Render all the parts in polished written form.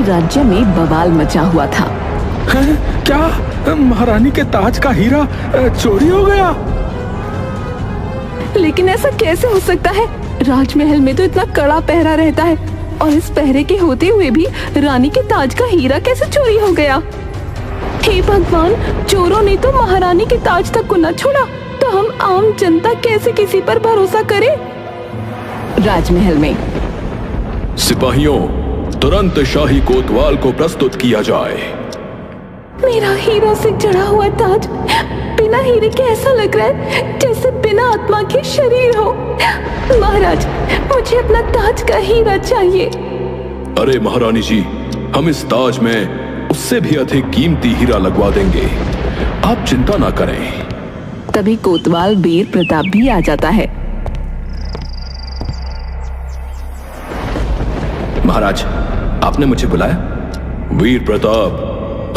राज्य में बवाल मचा हुआ था। क्या महारानी के ताज का हीरा चोरी हो गया? लेकिन ऐसा कैसे हो सकता है? राजमहल में तो इतना कड़ा पहरा रहता है और इस पहरे के होते हुए भी रानी के ताज का हीरा कैसे चोरी हो गया? हे भगवान, चोरों ने तो महारानी के ताज तक को न छोड़ा, तो हम आम जनता कैसे किसी पर भरोसा करें? राजमहल में सिपाहियों, तुरंत शाही कोतवाल को प्रस्तुत किया जाए। मेरा हीरा से जड़ा हुआ ताज बिना हीरे के ऐसा लग रहा है जैसे बिना आत्मा के शरीर हो। महाराज, मुझे अपना ताज का हीरा चाहिए। अरे महारानी जी, हम इस ताज में उससे भी अधिक कीमती हीरा लगवा देंगे, आप चिंता ना करें। तभी कोतवाल वीर प्रताप भी आ जाता है। महाराज, आपने मुझे बुलाया? वीर प्रताप,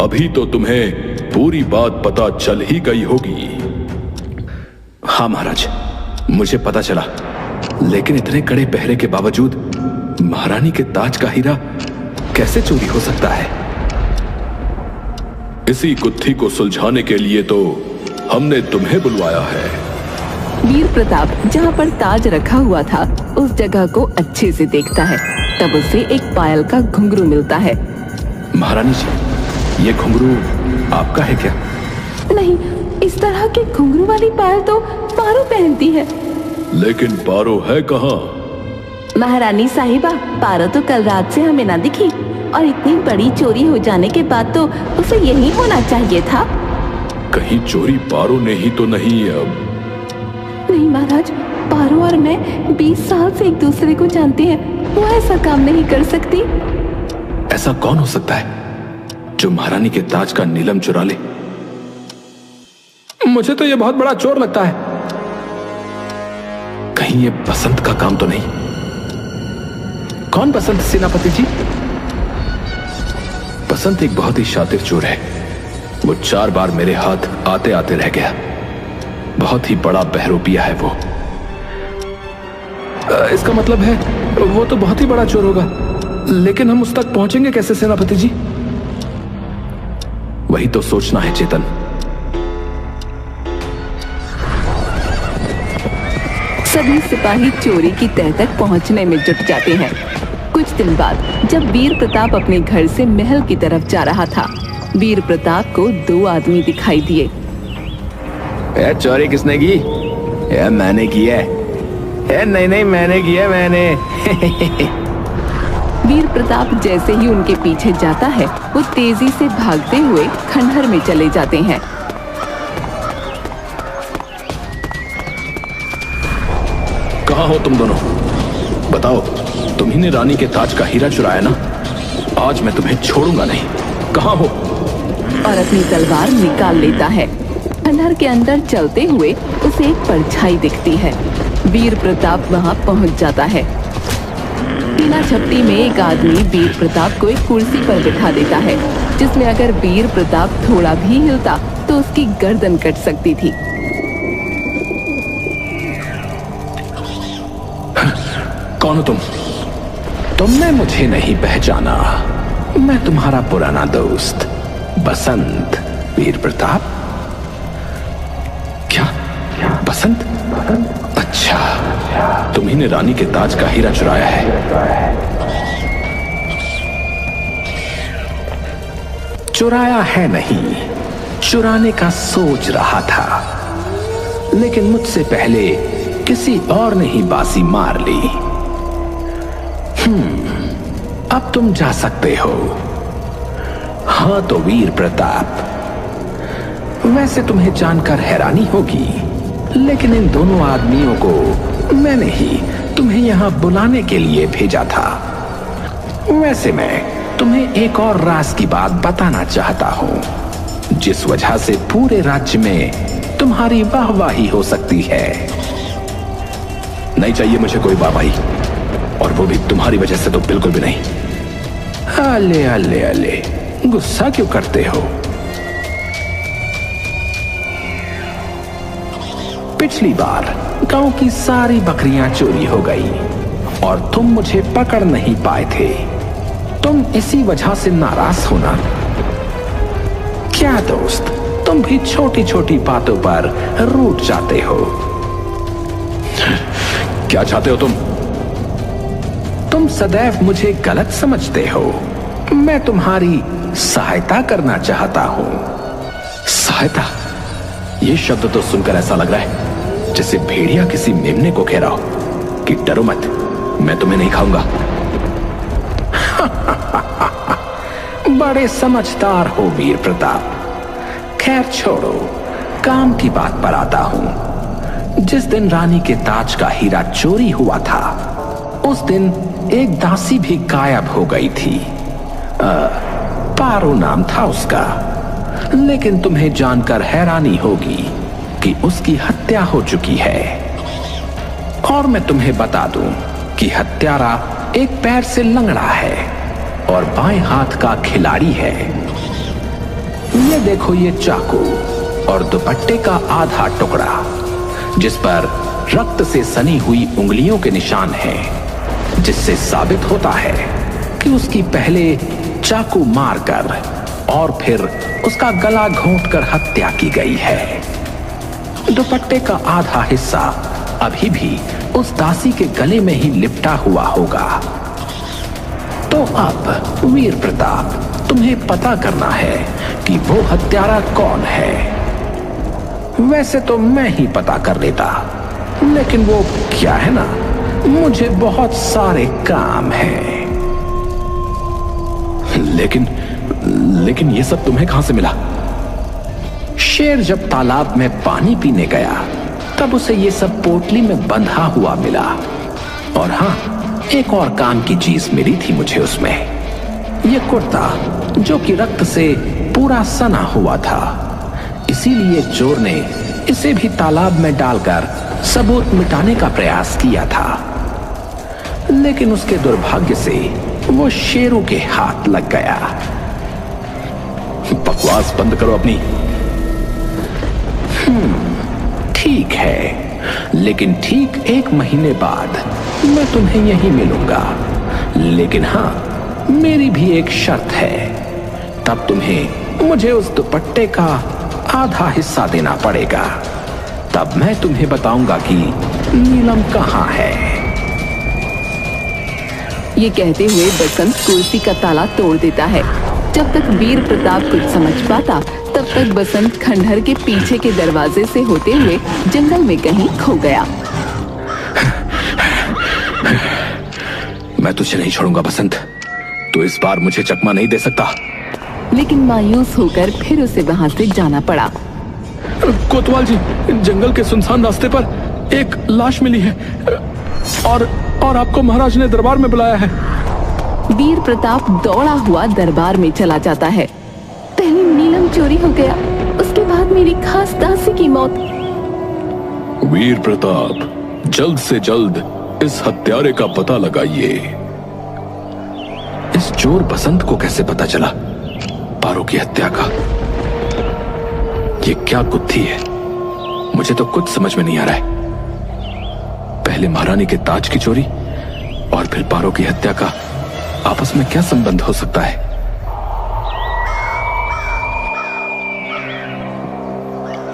अभी तो तुम्हें पूरी बात पता चल ही गई होगी। हाँ महाराज, मुझे पता चला, लेकिन इतने कड़े पहरे के बावजूद महारानी के ताज का हीरा कैसे चोरी हो सकता है? इसी गुत्थी को सुलझाने के लिए तो हमने तुम्हें बुलवाया है। वीर प्रताप जहाँ पर ताज रखा हुआ था उस जगह को अच्छे से देखता है। तब उसे एक पायल का घुंघरू मिलता है। महारानी जी, ये घुंघरू आपका है क्या? नहीं, इस तरह के घुंघरू वाली पायल तो पारो पहनती है। लेकिन पारो है कहाँ? महारानी साहिबा, पारो तो कल रात से हमें ना दिखी, और इतनी बड़ी चोरी हो जाने के बाद तो उसे यही होना चाहिए था। कहीं चोरी पारो ने ही तो नहीं? अब नहीं महाराज, पारो और मैं 20 साल से एक दूसरे को जानते हैं, वो ऐसा काम नहीं कर सकती। ऐसा कौन हो सकता है जो महारानी के ताज का नीलम चुरा ले? मुझे तो ये बहुत बड़ा चोर लगता है। कहीं ये बसंत का काम तो नहीं? कौन बसंत सेनापति जी? बसंत एक बहुत ही शातिर चोर है। वो 4 बार मेरे हाथ आते आते रह गया। बहुत ही बड़ा बहरूपिया है वो। इसका मतलब है वो तो बहुत ही बड़ा चोर होगा, लेकिन हम उस तक पहुंचेंगे कैसे सेनापति जी? वही तो सोचना है चेतन। सभी सिपाही चोरी की तह तक पहुंचने में जुट जाते हैं। कुछ दिन बाद जब वीर प्रताप अपने घर से महल की तरफ जा रहा था, वीर प्रताप को 2 आदमी दिखाई दिए। चोरी किसने की? मैंने की है। नहीं, मैंने की है, मैंने। वीर प्रताप जैसे ही उनके पीछे जाता है, वो तेजी से भागते हुए खंडहर में चले जाते हैं। कहाँ हो तुम दोनों? बताओ, तुम्ही ने रानी के ताज का हीरा चुराया ना? आज मैं तुम्हें छोड़ूंगा नहीं। कहाँ हो? और अपनी तलवार निकाल लेता है। खंडहर के अंदर चलते हुए उसे एक परछाई दिखती है। वीर प्रताप वहां पहुंच जाता है। बिना झपटी में एक आदमी वीर प्रताप को एक कुर्सी पर बिठा देता है, जिसमें अगर वीर प्रताप थोड़ा भी हिलता तो उसकी गर्दन कट सकती थी। कौन हो तुम? तुमने मुझे नहीं पहचाना। मैं तुम्हारा पुराना दोस्त बसंत। वीर प्रताप? क्या बसंत? अच्छा, तुम्ही ने रानी के ताज का हीरा चुराया है। चुराया है नहीं, चुराने का सोच रहा था, लेकिन मुझसे पहले किसी और ने ही बाजी मार ली। अब तुम जा सकते हो। हाँ तो वीर प्रताप, वैसे तुम्हें जानकर हैरानी होगी, लेकिन इन दोनों आदमियों को मैंने ही तुम्हें यहां बुलाने के लिए भेजा था। वैसे मैं तुम्हें एक और राज की बात बताना चाहता हूं, जिस वजह से पूरे राज्य में तुम्हारी वाहवाही हो सकती है। नहीं चाहिए मुझे कोई वाहवाही, और वो भी तुम्हारी वजह से तो बिल्कुल भी नहीं। अले अले अले, गुस्सा क्यों करते हो? पिछली बार गांव की सारी बकरियां चोरी हो गई और तुम मुझे पकड़ नहीं पाए थे। तुम इसी वजह से नाराज हो ना? क्या दोस्त, तुम भी छोटी छोटी बातों पर रूठ जाते हो। क्या चाहते हो तुम सदैव मुझे गलत समझते हो। मैं तुम्हारी सहायता करना चाहता हूं। सहायता? ये शब्द तो सुनकर ऐसा लग रहा है जैसे भेड़िया किसी मेमने को घेरा हो कि डरो मत, मैं तुम्हें नहीं खाऊंगा। बड़े समझदार हो वीर प्रताप। खैर छोड़ो, काम की बात पर आता हूं। जिस दिन रानी के ताज का हीरा चोरी हुआ था, उस दिन एक दासी भी गायब हो गई थी। पारो नाम था उसका। लेकिन तुम्हें जानकर हैरानी होगी कि उसकी हत्या हो चुकी है। और मैं तुम्हें बता दूं कि हत्यारा एक पैर से लंगड़ा है और बाएं हाथ का खिलाड़ी है। ये देखो, ये चाकू और दुपट्टे का आधा टुकड़ा जिस पर रक्त से सनी हुई उंगलियों के निशान हैं, जिससे साबित होता है कि उसकी पहले चाकू मारकर और फिर उसका गला घोंटकर हत्या की गई है। दुपट्टे का आधा हिस्सा अभी भी उस दासी के गले में ही लिपटा हुआ होगा। तो अब वीर प्रताप, तुम्हें पता करना है कि वो हत्यारा कौन है। वैसे तो मैं ही पता कर लेता, लेकिन वो क्या है ना, मुझे बहुत सारे काम हैं। लेकिन ये सब तुम्हें कहां से मिला? शेर जब तालाब में पानी पीने गया तब उसे ये सब पोटली में बंधा हुआ मिला। और हाँ, एक और काम की चीज मिली थी मुझे उसमें। ये कुर्ता जो कि रक्त से पूरा सना हुआ था, इसीलिए चोर ने इसे भी तालाब में डालकर सबूत मिटाने का प्रयास किया था। लेकिन उसके दुर्भाग्य से वो शेरों के हाथ लग गया। बकवास बंद करो अपनी। ठीक है, लेकिन ठीक 1 महीने बाद मैं तुम्हें यहीं मिलूंगा। लेकिन हाँ, मेरी भी एक शर्त है। तब तुम्हें मुझे उस दुपट्टे का आधा हिस्सा देना पड़ेगा। तब मैं तुम्हें बताऊंगा कि नीलम कहाँ है। ये कहते हुए बसंत कुर्सी का ताला तोड़ देता है। जब तक वीर प्रताप कुछ समझ पाता, तब तक बसंत खंडहर के पीछे के दरवाजे से होते हुए जंगल में कहीं खो गया। मैं तुझे नहीं छोड़ूंगा बसंत, तू इस बार मुझे चकमा नहीं दे सकता। लेकिन मायूस होकर फिर उसे वहां से जाना पड़ा। कोतवाल जी, जंगल के सुनसान रास्ते पर एक लाश मिली है और आपको महाराज ने दरबार में बुलाया है। वीर प्रताप दौड़ा हुआ दरबार में चला जाता है। पहले नीलम चोरी हो गया, उसके बाद मेरी खास दासी की मौत। वीर प्रताप, जल्द से जल्द इस हत्यारे का पता लगाइए। इस चोर बसंत को कैसे पता चला पारो की हत्या का? ये क्या गुत्थी है? मुझे तो कुछ समझ में नहीं आ रहा है। पहले महारानी के ताज की चोरी और फिर पारो की हत्या का आपस में क्या संबंध हो सकता है?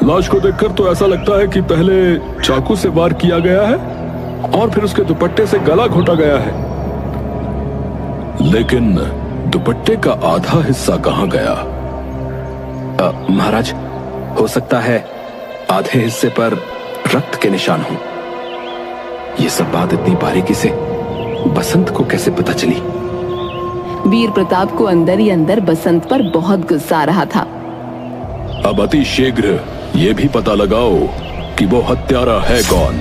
लाश को देखकर तो ऐसा लगता है कि पहले चाकू से वार किया गया है और फिर उसके दुपट्टे से गला घोटा गया है। लेकिन दुपट्टे का आधा हिस्सा कहां गया? महाराज, हो सकता है आधे हिस्से पर रक्त के निशान हो। ये सब बात इतनी बारीकी से बसंत को कैसे पता चली? वीर प्रताप को अंदर ही अंदर बसंत पर बहुत गुस्सा आ रहा था। अब अति शीघ्र ये भी पता लगाओ कि वो हत्यारा है कौन।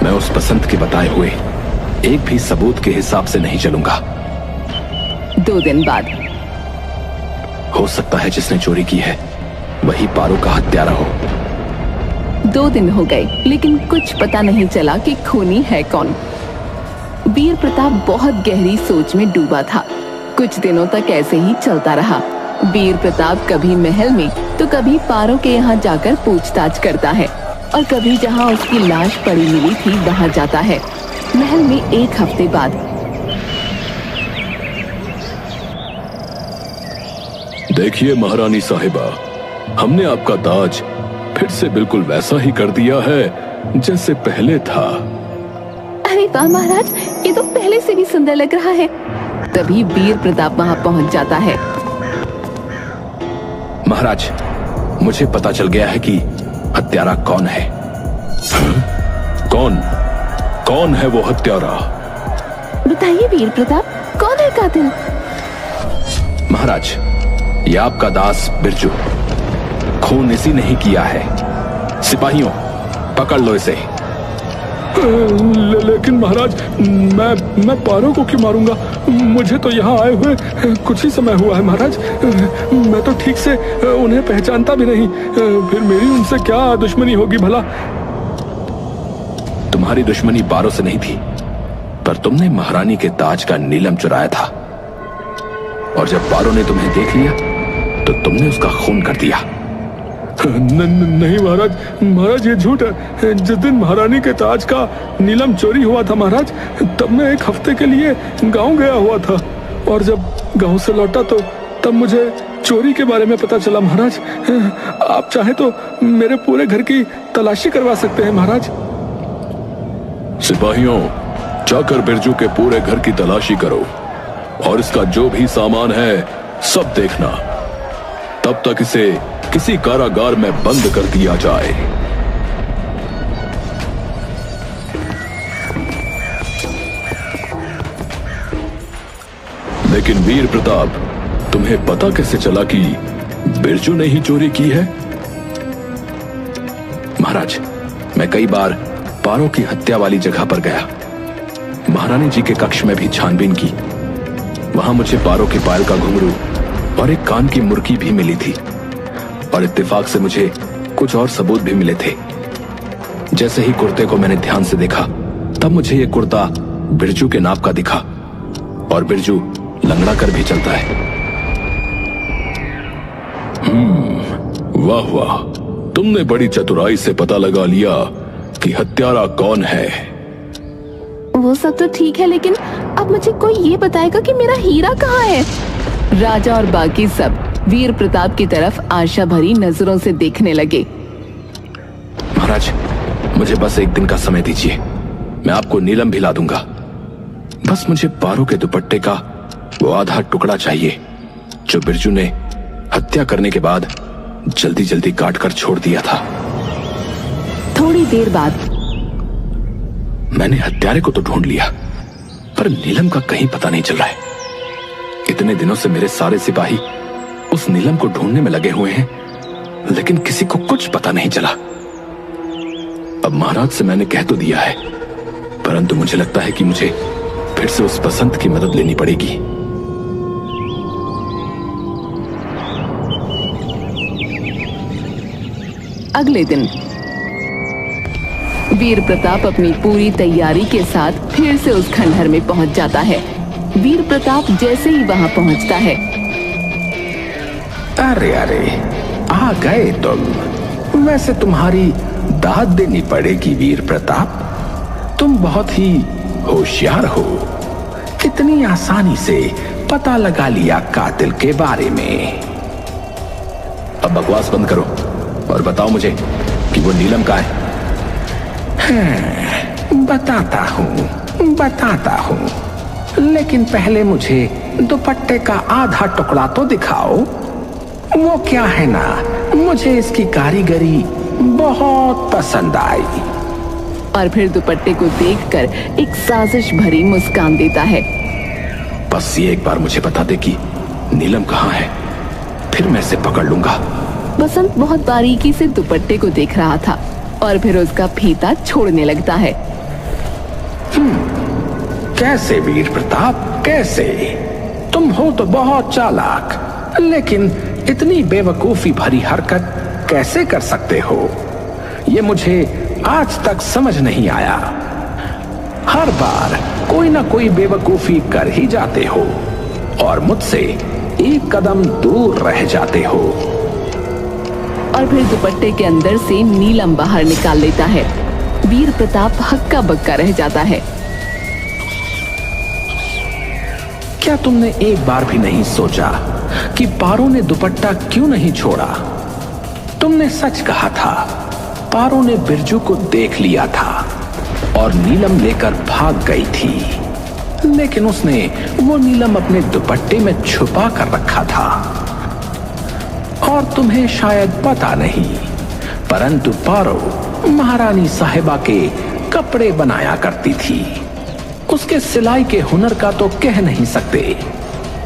मैं उस बसंत के बताए हुए एक भी सबूत के हिसाब से नहीं चलूंगा। 2 दिन बाद हो सकता है जिसने चोरी की है वही पारो का हत्यारा हो। 2 दिन हो गए, लेकिन कुछ पता नहीं चला कि खूनी है कौन। वीर प्रताप बहुत गहरी सोच में डूबा था। कुछ दिनों तक ऐसे ही चलता रहा। वीर प्रताप कभी महल में तो कभी पारो के यहाँ जाकर पूछताछ करता है और कभी जहाँ उसकी लाश पड़ी मिली थी वहां जाता है। महल में 1 हफ्ते बाद देखिए महारानी साहिबा, हमने आपका ताज फिर से बिल्कुल वैसा ही कर दिया है जैसे पहले था। अरे वाह महाराज, ये तो पहले से भी सुंदर लग रहा है। तभी वीर प्रताप वहां पहुंच जाता है। महाराज, मुझे पता चल गया है कि हत्यारा कौन है। कौन है वो हत्यारा? बताइए वीर प्रताप, कौन है कातिल? महाराज, ये आपका दास बिरजू। खून इसी ने ही किया है। सिपाहियों, पकड़ लो इसे। लेकिन महाराज, मैं पारो को क्यों मारूंगा? मुझे तो यहाँ आए हुए कुछ ही समय हुआ है महाराज। मैं तो ठीक से उन्हें पहचानता भी नहीं। फिर मेरी उनसे क्या दुश्मनी होगी भला? तुम्हारी दुश्मनी पारो से नहीं थी, पर तुमने महारानी के ताज का नीलम चुराया था, और जब पारो ने तुम्हें देख लिया तो तुमने उसका खून कर दिया। नहीं महाराज, ये झूठ है। जिस दिन महारानी के ताज का नीलम चोरी हुआ था महाराज, तब मैं 1 हफ्ते के लिए गांव गया हुआ था, और जब गांव से लौटा तो तब मुझे चोरी के बारे में पता चला महाराज। आप चाहे तो मेरे पूरे घर की तलाशी करवा सकते हैं महाराज। सिपाहियों, जाकर बिरजू के पूरे घर की तलाशी करो, और इसका जो भी सामान है सब देखना। तब तक इसे किसी कारागार में बंद कर दिया जाए। लेकिन वीर प्रताप, तुम्हें पता कैसे चला कि बिरजू ने ही चोरी की है? महाराज, मैं कई बार पारो की हत्या वाली जगह पर गया। महारानी जी के कक्ष में भी छानबीन की। वहां मुझे पारो के पायल का घुंघरू और एक कान की मुर्की भी मिली थी, और इत्तेफाक से मुझे कुछ और सबूत भी मिले थे। जैसे ही कुर्ते को मैंने ध्यान से देखा, तब मुझे ये कुर्ता बिरजू के नाप का दिखा, और बिरजू लंगड़ा कर भी चलता है। वाह वाह, तुमने बड़ी चतुराई से पता लगा लिया कि हत्यारा कौन है। वो सब तो ठीक है, लेकिन अब मुझे कोई ये बताएगा कि मेरा हीरा कहाँ है? राजा और बाकी सब वीर प्रताप की तरफ आशा भरी नजरों से देखने लगे। महाराज, मुझे बस 1 दिन का समय दीजिए, मैं आपको नीलम भी ला दूंगा। बस मुझे पारो के दुपट्टे का वो आधा टुकड़ा चाहिए जो बिरजू ने हत्या करने के बाद जल्दी जल्दी काट कर छोड़ दिया था। थोड़ी देर बाद मैंने हत्यारे को तो ढूंढ लिया, पर नीलम का कहीं पता नहीं चल रहा है। इतने दिनों से मेरे सारे सिपाही उस नीलम को ढूंढने में लगे हुए हैं, लेकिन किसी को कुछ पता नहीं चला। अब महाराज से मैंने कह तो दिया है, परंतु मुझे लगता है कि मुझे फिर से उस बसंत की मदद लेनी पड़ेगी। अगले दिन वीर प्रताप अपनी पूरी तैयारी के साथ फिर से उस खंडहर में पहुंच जाता है। वीर प्रताप जैसे ही वहां पहुंचता है, अरे आ गए तुम। वैसे तुम्हारी दाद देनी पड़ेगी वीर प्रताप। तुम बहुत ही होशियार हो। कितनी आसानी से पता लगा लिया कातिल के बारे में। अब बकवास बंद करो और बताओ मुझे कि वो नीलम का है। बताता हूँ, लेकिन पहले मुझे दुपट्टे का आधा टुकड़ा तो दिखाओ। वो क्या है ना, मुझे इसकी कारीगरी बहुत पसंद आई। और फिर दुपट्टे को देखकर एक साजिश भरी मुस्कान देता है। बस ये एक बार मुझे बता दे कि नीलम कहाँ है, फिर मैं इसे पकड़ लूंगा। बसंत बहुत बारीकी से दुपट्टे को देख रहा था और फिर उसका फीता छोड़ने लगता है। कैसे वीर प्रताप, कैसे? तुम हो तो बहुत चालाक, लेकिन इतनी बेवकूफी भरी हरकत कैसे कर सकते हो? ये मुझे आज तक समझ नहीं आया। हर बार कोई ना कोई बेवकूफी कर ही जाते हो और मुझसे एक कदम दूर रह जाते हो। और फिर दुपट्टे के अंदर से नीलम बाहर निकाल लेता है। वीर प्रताप हक्का बक्का रह जाता है। क्या तुमने एक बार भी नहीं सोचा कि पारो ने दुपट्टा क्यों नहीं छोड़ा? तुमने सच कहा था। पारो ने बिरजू को देख लिया था और नीलम लेकर भाग गई थी, लेकिन उसने वो नीलम अपने दुपट्टे में छुपा कर रखा था। और तुम्हें शायद पता नहीं, परंतु पारो महारानी साहिबा के कपड़े बनाया करती थी। उसके सिलाई के हुनर का तो कह नहीं सकते,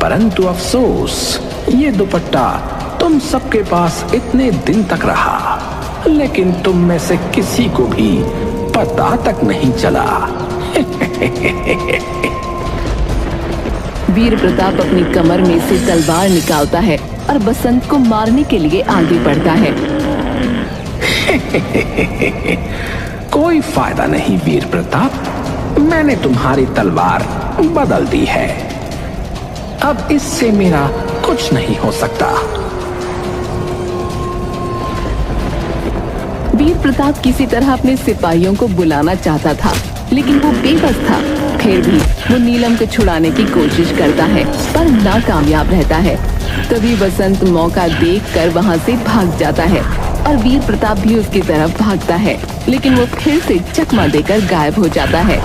परंतु अफसोस ये दुपट्टा तुम सबके पास इतने दिन तक रहा, लेकिन तुम में से किसी को भी पता तक नहीं चला। वीर प्रताप अपनी कमर में से तलवार निकालता है और बसंत को मारने के लिए आगे बढ़ता है। कोई फायदा नहीं वीर प्रताप, मैंने तुम्हारी तलवार बदल दी है। अब इससे मेरा कुछ नहीं हो सकता। वीर प्रताप किसी तरह अपने सिपाहियों को बुलाना चाहता था, लेकिन वो बेबस था। फिर भी वो नीलम को छुड़ाने की कोशिश करता है, पर नाकामयाब रहता है। तभी बसंत मौका देखकर वहाँ से भाग जाता है और वीर प्रताप भी उसकी तरफ भागता है, लेकिन वो फिर से चकमा देकर गायब हो जाता है।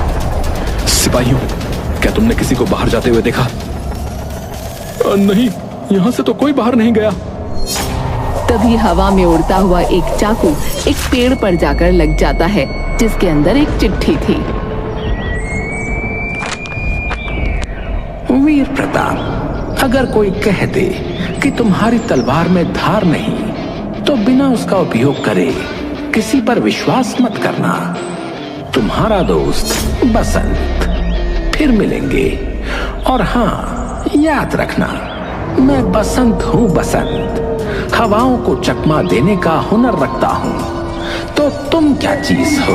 सिपाहियों, क्या तुमने किसी को बाहर जाते हुए देखा? नहीं, यहाँ से तो कोई बाहर नहीं गया। तभी हवा में उड़ता हुआ एक चाकू एक पेड़ पर जाकर लग जाता है, जिसके अंदर एक चिट्ठी थी। वीर प्रताप, अगर कोई कह दे कि तुम्हारी तलवार में धार नहीं, तो बिना उसका उपयोग करे किसी पर विश्वास मत करना। तुम्हारा दोस्त बसंत। फिर मिलेंगे। और हाँ, याद रखना, मैं बसंत हूँ। बसंत हवाओं को चकमा देने का हुनर रखता हूँ। तो तुम क्या चीज हो?